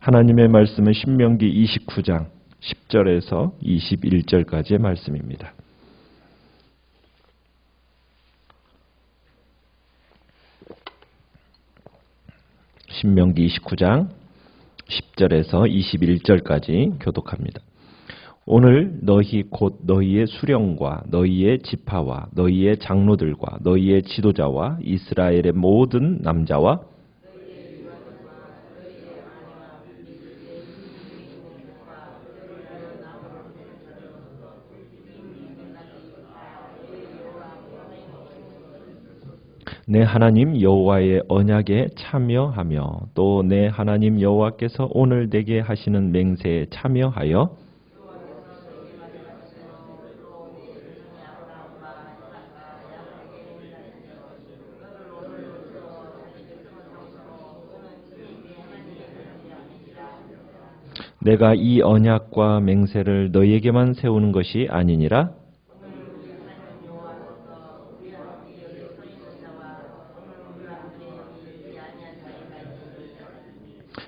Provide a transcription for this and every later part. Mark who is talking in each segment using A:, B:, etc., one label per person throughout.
A: 하나님의 말씀은 신명기 29장 10절에서 21절까지의 말씀입니다. 신명기 29장 10절에서 21절까지 교독합니다. 오늘 너희 곧 너희의 수령과 너희의 지파와 너희의 장로들과 너희의 지도자와 이스라엘의 모든 남자와 내 하나님 여호와의 언약에 참여하며 또 내 하나님 여호와께서 오늘 내게 하시는 맹세에 참여하여 내가 이 언약과 맹세를 너희에게만 세우는 것이 아니니라.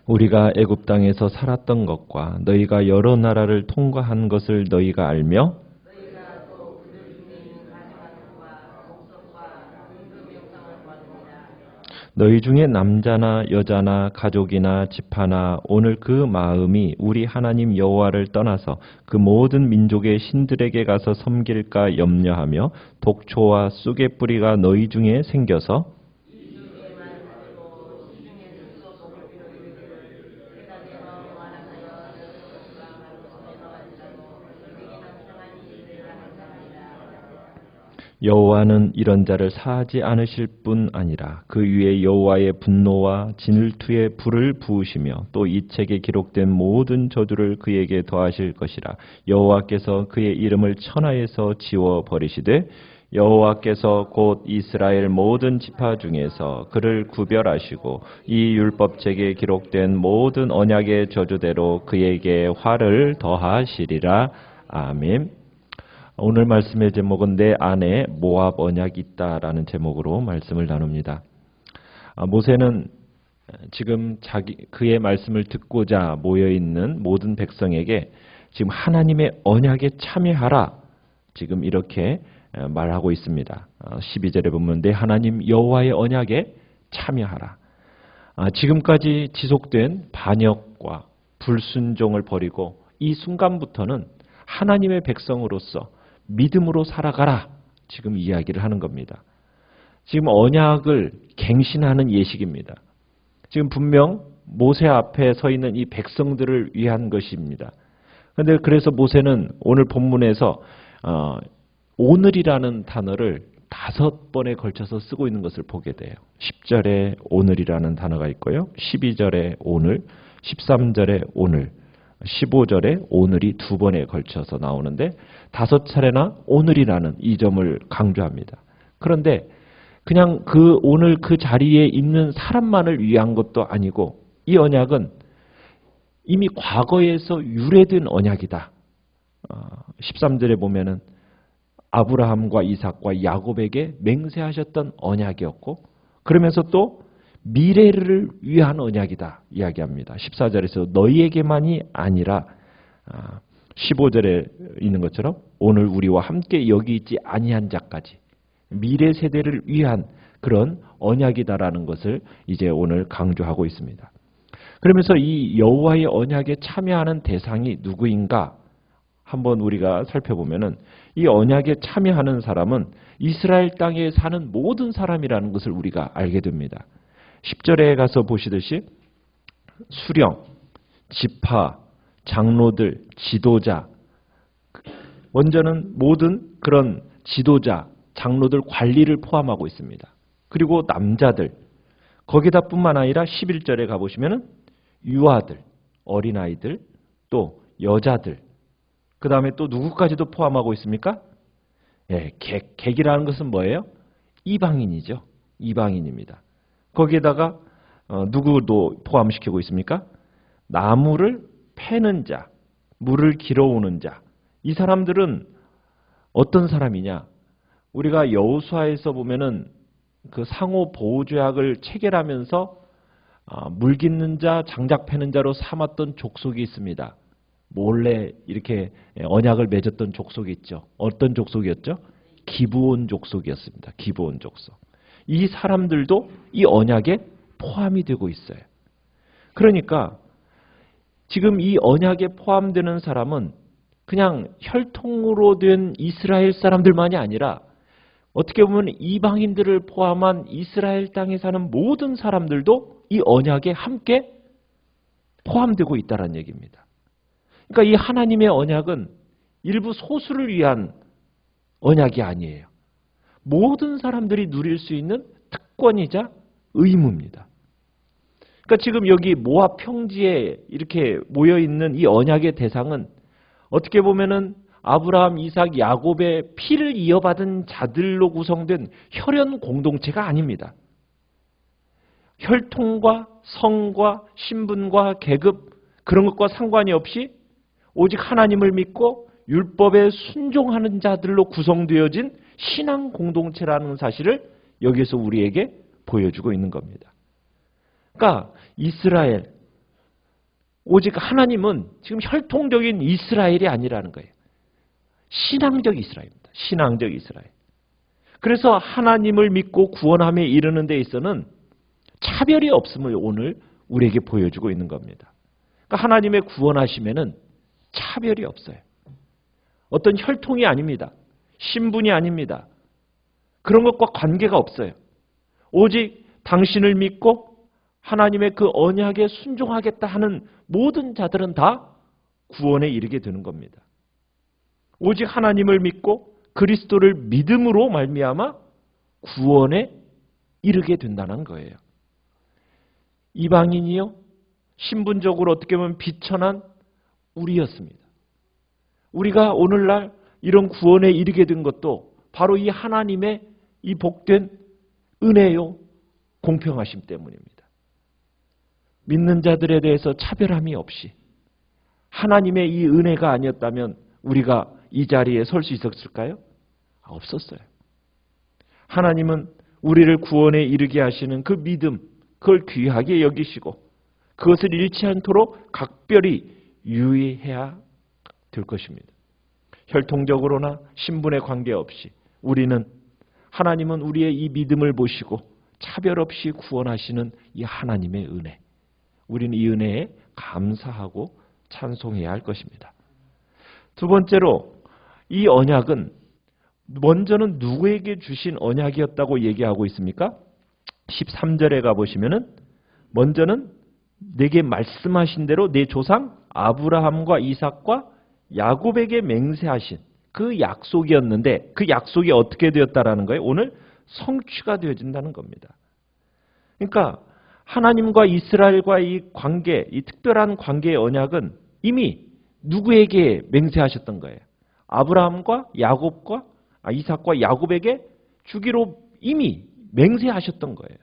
A: 우리가 애굽 땅에서 살았던 것과 너희가 여러 나라를 통과한 것을 너희가 알며 너희 중에 남자나 여자나 가족이나 지파나 오늘 그 마음이 우리 하나님 여호와를 떠나서 그 모든 민족의 신들에게 가서 섬길까 염려하며 독초와 쑥의 뿌리가 너희 중에 생겨서 여호와는 이런 자를 사하지 않으실 뿐 아니라 그 위에 여호와의 분노와 진을투의 불을 부으시며 또 이 책에 기록된 모든 저주를 그에게 더하실 것이라. 여호와께서 그의 이름을 천하에서 지워 버리시되 여호와께서 곧 이스라엘 모든 지파 중에서 그를 구별하시고 이 율법책에 기록된 모든 언약의 저주대로 그에게 화를 더하시리라. 아멘. 오늘 말씀의 제목은 내 안에 모압 언약이 있다라는 제목으로 말씀을 나눕니다. 모세는 지금 그의 말씀을 듣고자 모여있는 모든 백성에게 지금 하나님의 언약에 참여하라 지금 이렇게 말하고 있습니다. 12절에 보면 내 하나님 여호와의 언약에 참여하라. 지금까지 지속된 반역과 불순종을 버리고 이 순간부터는 하나님의 백성으로서 믿음으로 살아가라. 지금 이야기를 하는 겁니다. 지금 언약을 갱신하는 예식입니다. 지금 분명 모세 앞에 서 있는 이 백성들을 위한 것입니다. 그런데 그래서 모세는 오늘 본문에서 오늘이라는 단어를 5번에 걸쳐서 쓰고 있는 것을 보게 돼요. 10절에 오늘이라는 단어가 있고요. 12절에 오늘, 13절에 오늘, 15절에 오늘이 2번에 걸쳐서 나오는데 5차례나 오늘이라는 이 점을 강조합니다. 그런데 그냥 그 오늘 그 자리에 있는 사람만을 위한 것도 아니고 이 언약은 이미 과거에서 유래된 언약이다. 13절에 보면은 아브라함과 이삭과 야곱에게 맹세하셨던 언약이었고 그러면서 또 미래를 위한 언약이다 이야기합니다. 14절에서 너희에게만이 아니라 15절에 있는 것처럼 오늘 우리와 함께 여기 있지 아니한 자까지 미래 세대를 위한 그런 언약이다라는 것을 이제 오늘 강조하고 있습니다. 그러면서 이 여호와의 언약에 참여하는 대상이 누구인가 한번 우리가 살펴보면은 이 언약에 참여하는 사람은 이스라엘 땅에 사는 모든 사람이라는 것을 우리가 알게 됩니다. 10절에 가서 보시듯이 수령, 지파, 장로들, 지도자 먼저는 모든 그런 지도자, 장로들 관리를 포함하고 있습니다. 그리고 남자들 거기다 뿐만 아니라 11절에 가보시면 유아들, 어린아이들, 또 여자들 그 다음에 또 누구까지도 포함하고 있습니까? 예, 객이라는 것은 뭐예요? 이방인이죠. 이방인입니다. 거기에다가 누구도 포함시키고 있습니까? 나무를 패는 자, 물을 길어오는 자. 이 사람들은 어떤 사람이냐? 우리가 여호수아에서 보면은 그 상호 보호 조약을 체결하면서 물 깃는 자, 장작 패는 자로 삼았던 족속이 있습니다. 몰래 이렇게 언약을 맺었던 족속이 있죠. 어떤 족속이었죠? 기브온 족속이었습니다. 기브온 족속. 이 사람들도 이 언약에 포함이 되고 있어요. 그러니까 지금 이 언약에 포함되는 사람은 그냥 혈통으로 된 이스라엘 사람들만이 아니라 어떻게 보면 이방인들을 포함한 이스라엘 땅에 사는 모든 사람들도 이 언약에 함께 포함되고 있다는 얘기입니다. 그러니까 이 하나님의 언약은 일부 소수를 위한 언약이 아니에요. 모든 사람들이 누릴 수 있는 특권이자 의무입니다. 그러니까 지금 여기 모압 평지에 이렇게 모여있는 이 언약의 대상은 어떻게 보면은 아브라함, 이삭, 야곱의 피를 이어받은 자들로 구성된 혈연 공동체가 아닙니다. 혈통과 성과 신분과 계급 그런 것과 상관이 없이 오직 하나님을 믿고 율법에 순종하는 자들로 구성되어진 신앙 공동체라는 사실을 여기서 우리에게 보여주고 있는 겁니다. 그러니까 이스라엘, 오직 하나님은 지금 혈통적인 이스라엘이 아니라는 거예요. 신앙적 이스라엘입니다. 신앙적 이스라엘. 그래서 하나님을 믿고 구원함에 이르는 데 있어서는 차별이 없음을 오늘 우리에게 보여주고 있는 겁니다. 그러니까 하나님의 구원하심에는 차별이 없어요. 어떤 혈통이 아닙니다. 신분이 아닙니다. 그런 것과 관계가 없어요. 오직 당신을 믿고 하나님의 그 언약에 순종하겠다 하는 모든 자들은 다 구원에 이르게 되는 겁니다. 오직 하나님을 믿고 그리스도를 믿음으로 말미암아 구원에 이르게 된다는 거예요. 이방인이요, 신분적으로 어떻게 보면 비천한 우리였습니다. 우리가 오늘날 이런 구원에 이르게 된 것도 바로 이 하나님의 이 복된 은혜요, 공평하심 때문입니다. 믿는 자들에 대해서 차별함이 없이 하나님의 이 은혜가 아니었다면 우리가 이 자리에 설 수 있었을까요? 없었어요. 하나님은 우리를 구원에 이르게 하시는 그 믿음, 그걸 귀하게 여기시고 그것을 잃지 않도록 각별히 유의해야 될 것입니다. 혈통적으로나 신분에 관계없이 하나님은 우리의 이 믿음을 보시고 차별 없이 구원하시는 이 하나님의 은혜, 우리는 이 은혜에 감사하고 찬송해야 할 것입니다. 두 번째로 이 언약은 먼저는 누구에게 주신 언약이었다고 얘기하고 있습니까? 13절에 가보시면은 먼저는 내게 말씀하신 대로 내 조상 아브라함과 이삭과 야곱에게 맹세하신 그 약속이었는데 그 약속이 어떻게 되었다라는 거예요? 오늘 성취가 되어진다는 겁니다. 그러니까 하나님과 이스라엘과 이 관계, 이 특별한 관계의 언약은 이미 누구에게 맹세하셨던 거예요? 아브라함과 이삭과 야곱에게 주기로 이미 맹세하셨던 거예요.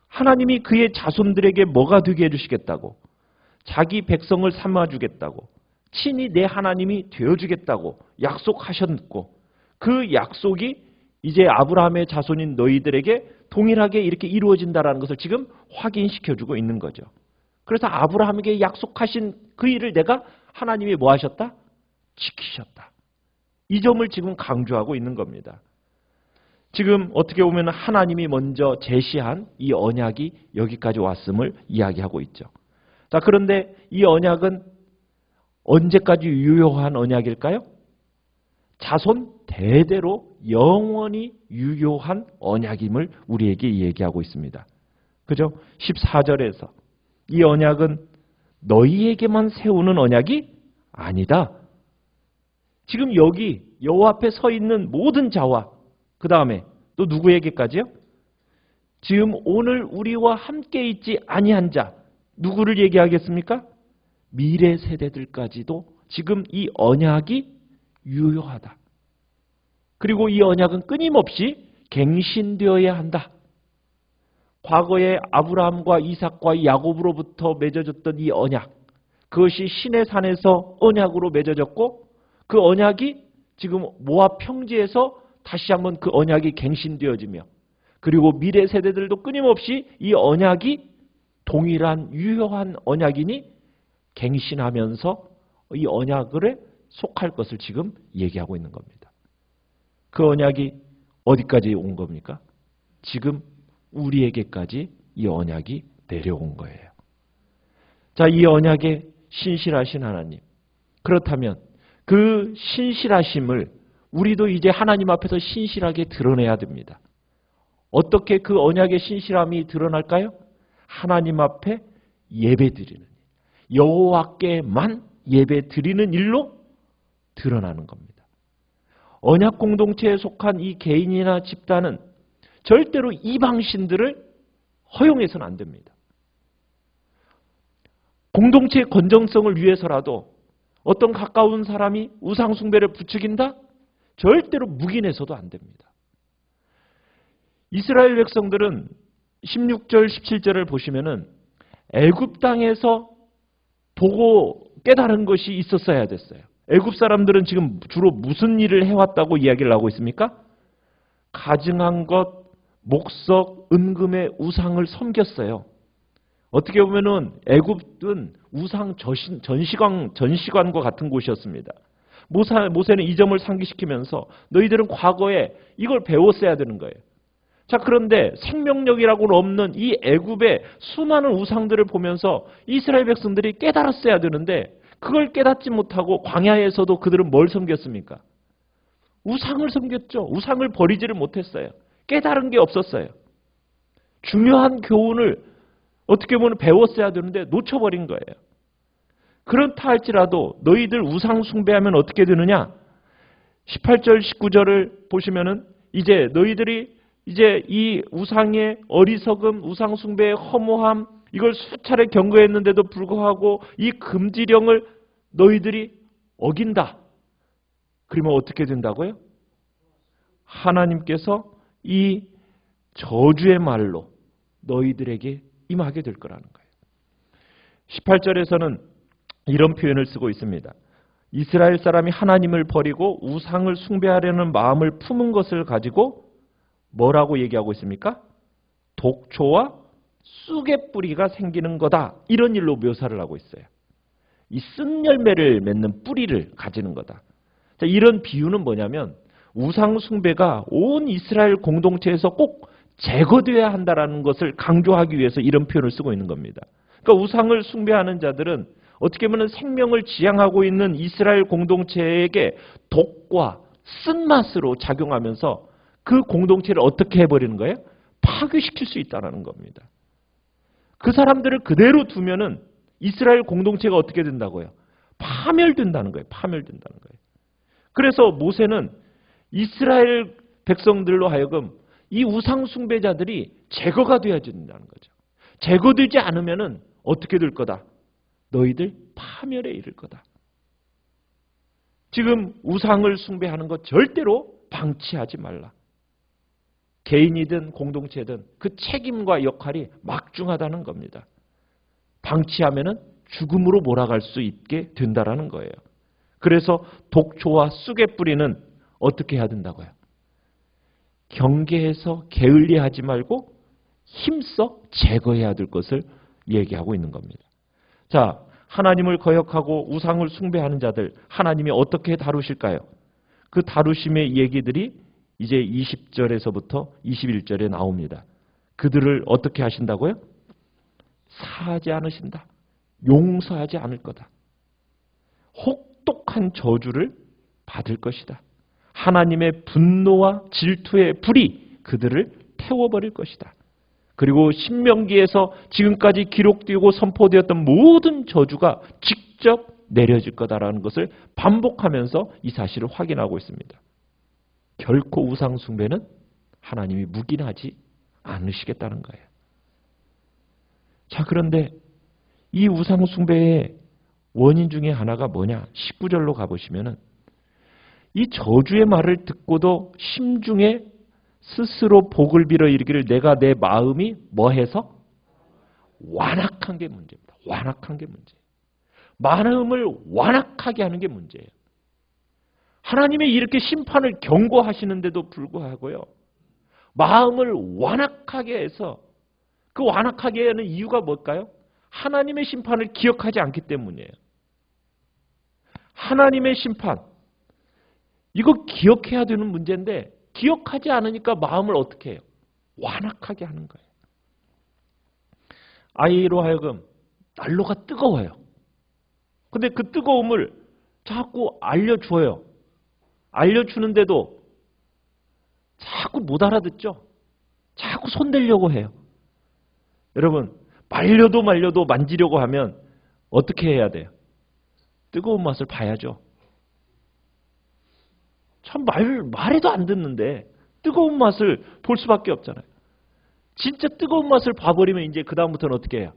A: 하나님이 그의 자손들에게 뭐가 되게 해주시겠다고, 자기 백성을 삼아주겠다고, 친히 내 하나님이 되어주겠다고 약속하셨고 그 약속이 이제 아브라함의 자손인 너희들에게 동일하게 이렇게 이루어진다는 것을 지금 확인시켜주고 있는 거죠. 그래서 아브라함에게 약속하신 그 일을 내가 하나님이 뭐 하셨다? 지키셨다. 이 점을 지금 강조하고 있는 겁니다. 지금 어떻게 보면 하나님이 먼저 제시한 이 언약이 여기까지 왔음을 이야기하고 있죠. 자, 그런데 이 언약은 언제까지 유효한 언약일까요? 자손 대대로 영원히 유효한 언약임을 우리에게 얘기하고 있습니다. 그죠? 14절에서 이 언약은 너희에게만 세우는 언약이 아니다. 지금 여기 여호와 앞에 서 있는 모든 자와 그 다음에 또 누구에게까지요? 지금 오늘 우리와 함께 있지 아니한 자, 누구를 얘기하겠습니까? 미래 세대들까지도 지금 이 언약이 유효하다. 그리고 이 언약은 끊임없이 갱신되어야 한다. 과거에 아브라함과 이삭과 야곱으로부터 맺어졌던 이 언약, 그것이 신의 산에서 언약으로 맺어졌고 그 언약이 지금 모압 평지에서 다시 한번 그 언약이 갱신되어지며 그리고 미래 세대들도 끊임없이 이 언약이 동일한 유효한 언약이니 갱신하면서 이 언약에 속할 것을 지금 얘기하고 있는 겁니다. 그 언약이 어디까지 온 겁니까? 지금 우리에게까지 이 언약이 내려온 거예요. 자, 이 언약에 신실하신 하나님. 그렇다면 그 신실하심을 우리도 이제 하나님 앞에서 신실하게 드러내야 됩니다. 어떻게 그 언약의 신실함이 드러날까요? 하나님 앞에 예배드리는, 여호와께만 예배드리는 일로 드러나는 겁니다. 언약 공동체에 속한 이 개인이나 집단은 절대로 이방신들을 허용해서는 안 됩니다. 공동체의 건전성을 위해서라도 어떤 가까운 사람이 우상숭배를 부추긴다? 절대로 묵인해서도 안 됩니다. 이스라엘 백성들은 16절, 17절을 보시면은 애굽 땅에서 보고 깨달은 것이 있었어야 됐어요. 애굽 사람들은 지금 주로 무슨 일을 해왔다고 이야기를 하고 있습니까? 가증한 것, 목석, 은금의 우상을 섬겼어요. 어떻게 보면은 애굽은 우상 전시관과 같은 곳이었습니다. 모세는 이 점을 상기시키면서 너희들은 과거에 이걸 배웠어야 되는 거예요. 자, 그런데 생명력이라고는 없는 이 애굽의 수많은 우상들을 보면서 이스라엘 백성들이 깨달았어야 되는데 그걸 깨닫지 못하고 광야에서도 그들은 뭘 섬겼습니까? 우상을 섬겼죠. 우상을 버리지를 못했어요. 깨달은 게 없었어요. 중요한 교훈을 어떻게 보면 배웠어야 되는데 놓쳐버린 거예요. 그렇다 할지라도 너희들 우상 숭배하면 어떻게 되느냐? 18절, 19절을 보시면은 이제 너희들이 이제 이 우상의 어리석음, 우상 숭배의 허무함, 이걸 수차례 경고했는데도 불구하고 이 금지령을 너희들이 어긴다. 그러면 어떻게 된다고요? 하나님께서 이 저주의 말로 너희들에게 임하게 될 거라는 거예요. 18절에서는 이런 표현을 쓰고 있습니다. 이스라엘 사람이 하나님을 버리고 우상을 숭배하려는 마음을 품은 것을 가지고 뭐라고 얘기하고 있습니까? 독초와 쑥의 뿌리가 생기는 거다. 이런 일로 묘사를 하고 있어요. 이 쓴 열매를 맺는 뿌리를 가지는 거다. 자, 이런 비유는 뭐냐면 우상 숭배가 온 이스라엘 공동체에서 꼭 제거되어야 한다는 것을 강조하기 위해서 이런 표현을 쓰고 있는 겁니다. 그러니까 우상을 숭배하는 자들은 어떻게 보면 생명을 지향하고 있는 이스라엘 공동체에게 독과 쓴맛으로 작용하면서 그 공동체를 어떻게 해버리는 거예요? 파괴시킬 수 있다는 겁니다. 그 사람들을 그대로 두면은 이스라엘 공동체가 어떻게 된다고요? 파멸된다는 거예요. 파멸된다는 거예요. 그래서 모세는 이스라엘 백성들로 하여금 이 우상 숭배자들이 제거가 되어야 된다는 거죠. 제거되지 않으면은 어떻게 될 거다? 너희들 파멸에 이를 거다. 지금 우상을 숭배하는 것 절대로 방치하지 말라. 개인이든 공동체든 그 책임과 역할이 막중하다는 겁니다. 방치하면은 죽음으로 몰아갈 수 있게 된다라는 거예요. 그래서 독초와 쑥의 뿌리는 어떻게 해야 된다고요? 경계해서 게을리하지 말고 힘써 제거해야 될 것을 얘기하고 있는 겁니다. 자, 하나님을 거역하고 우상을 숭배하는 자들 하나님이 어떻게 다루실까요? 그 다루심의 얘기들이 이제 20절에서부터 21절에 나옵니다. 그들을 어떻게 하신다고요? 사하지 않으신다. 용서하지 않을 거다. 혹독한 저주를 받을 것이다. 하나님의 분노와 질투의 불이 그들을 태워버릴 것이다. 그리고 신명기에서 지금까지 기록되고 선포되었던 모든 저주가 직접 내려질 거다라는 것을 반복하면서 이 사실을 확인하고 있습니다. 결코 우상 숭배는 하나님이 묵인하지 않으시겠다는 거예요. 자, 그런데 이 우상 숭배의 원인 중에 하나가 뭐냐? 19절로 가보시면은 이 저주의 말을 듣고도 심중에 스스로 복을 빌어 이르기를 내가 내 마음이 뭐해서? 완악한 게 문제입니다. 완악한 게 문제예요. 마음을 완악하게 하는 게 문제예요. 하나님이 이렇게 심판을 경고하시는데도 불구하고요. 마음을 완악하게 해서 그 완악하게 하는 이유가 뭘까요? 하나님의 심판을 기억하지 않기 때문이에요. 하나님의 심판. 이거 기억해야 되는 문제인데 기억하지 않으니까 마음을 어떻게 해요? 완악하게 하는 거예요. 아이로 하여금 난로가 뜨거워요. 근데 그 뜨거움을 자꾸 알려줘요. 알려주는데도 자꾸 못 알아듣죠? 자꾸 손대려고 해요. 여러분, 말려도 만지려고 하면 어떻게 해야 돼요? 뜨거운 맛을 봐야죠. 참 말해도 안 듣는데 뜨거운 맛을 볼 수밖에 없잖아요. 진짜 뜨거운 맛을 봐버리면 이제 그 다음부터는 어떻게 해요?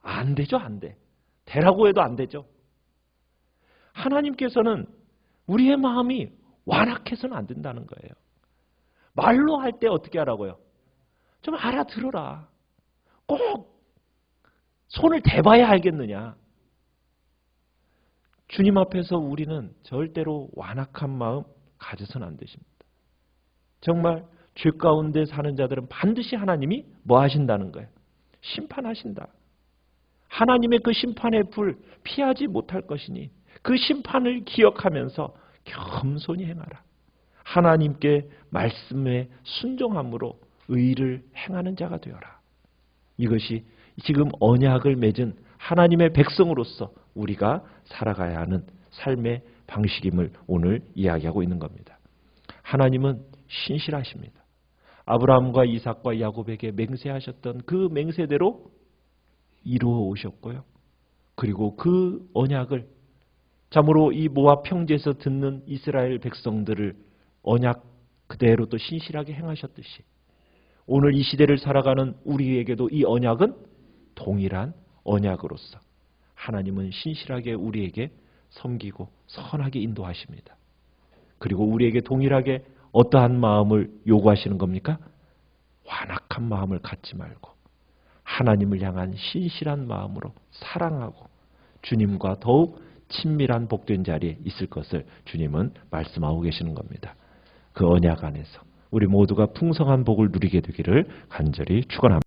A: 안 되죠, 안 돼. 되라고 해도 안 되죠. 하나님께서는 우리의 마음이 완악해서는 안 된다는 거예요. 말로 할 때 어떻게 하라고요? 좀 알아들어라. 꼭 손을 대봐야 알겠느냐. 주님 앞에서 우리는 절대로 완악한 마음 가져서는 안 되십니다. 정말 죄 가운데 사는 자들은 반드시 하나님이 뭐 하신다는 거예요? 심판하신다. 하나님의 그 심판의 불 피하지 못할 것이니 그 심판을 기억하면서 겸손히 행하라. 하나님께 말씀에 순종함으로 의를 행하는 자가 되어라. 이것이 지금 언약을 맺은 하나님의 백성으로서 우리가 살아가야 하는 삶의 방식임을 오늘 이야기하고 있는 겁니다. 하나님은 신실하십니다. 아브라함과 이삭과 야곱에게 맹세하셨던 그 맹세대로 이루어 오셨고요. 그리고 그 언약을 참으로 이 모압 평지에서 듣는 이스라엘 백성들을 언약 그대로 또 신실하게 행하셨듯이 오늘 이 시대를 살아가는 우리에게도 이 언약은 동일한 언약으로서 하나님은 신실하게 우리에게 섬기고 선하게 인도하십니다. 그리고 우리에게 동일하게 어떠한 마음을 요구하시는 겁니까? 완악한 마음을 갖지 말고 하나님을 향한 신실한 마음으로 사랑하고 주님과 더욱 친밀한 복된 자리에 있을 것을 주님은 말씀하고 계시는 겁니다. 그 언약 안에서 우리 모두가 풍성한 복을 누리게 되기를 간절히 축원합니다.